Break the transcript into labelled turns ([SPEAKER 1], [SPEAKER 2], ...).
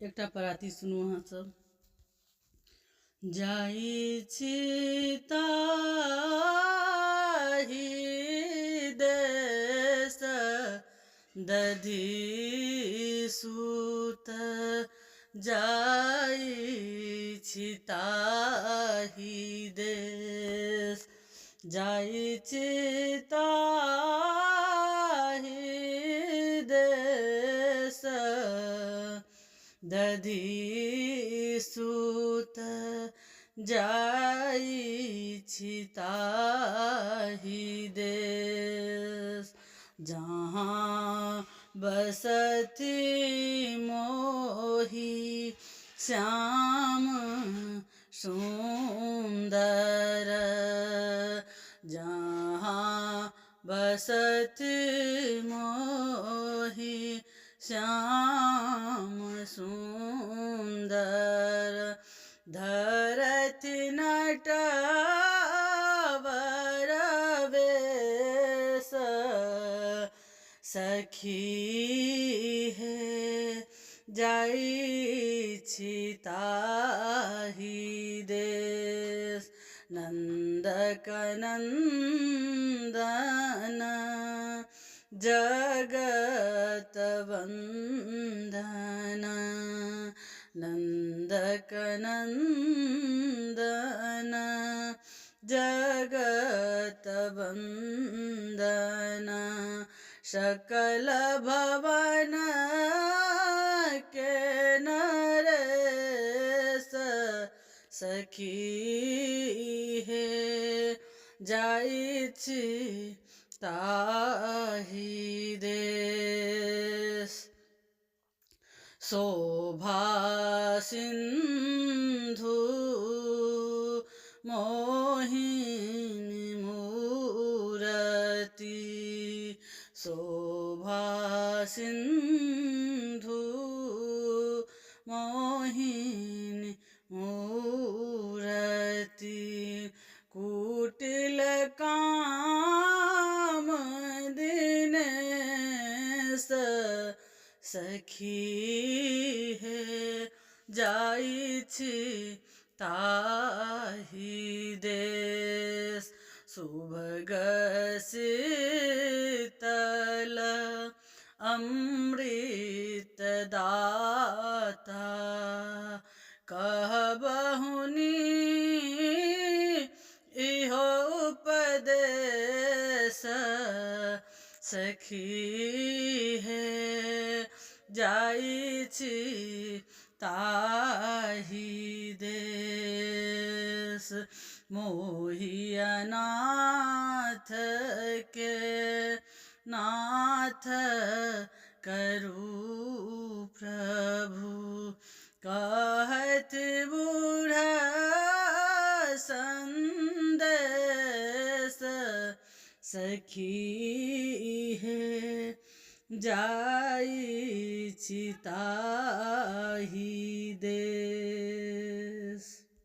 [SPEAKER 1] एकटा पराती सुनू अहाँ सब। जाइ छी ताहि देश दधि सूत, जाइ छी ताहि देश, जाइ छी ताहि देश दधि सूत, जाइ छी ताहि देश, जहाँ बसति मोहि श्याम सुंदर, जहाँ बसति मोहि श्याम सुंदर, धरती नटवर वेश, सखी हे जाइ छी ताहि देश, नंदक नंदन जगत वंदन, नंदक नंदन जगत वंदन, सकल भवन के नरेश, सखी हे जाइ छी ताहि देश, शोभा सिंधु मोहिनी मूरति, शोभा सिंधु मोहिनी मूरति, कुटिल काम दिनेश, सखी हे जाइ छी ताहि देश, सुभग शीतल अमृत दाता, कहबहुनि इहो उपदेश, सखी हे जाइ छी ताहि देश, मोहि अनाथ के नाथ करू प्रभु, कहत बूढ़ संदेश, सखी हे जाइ छी ताहि देश।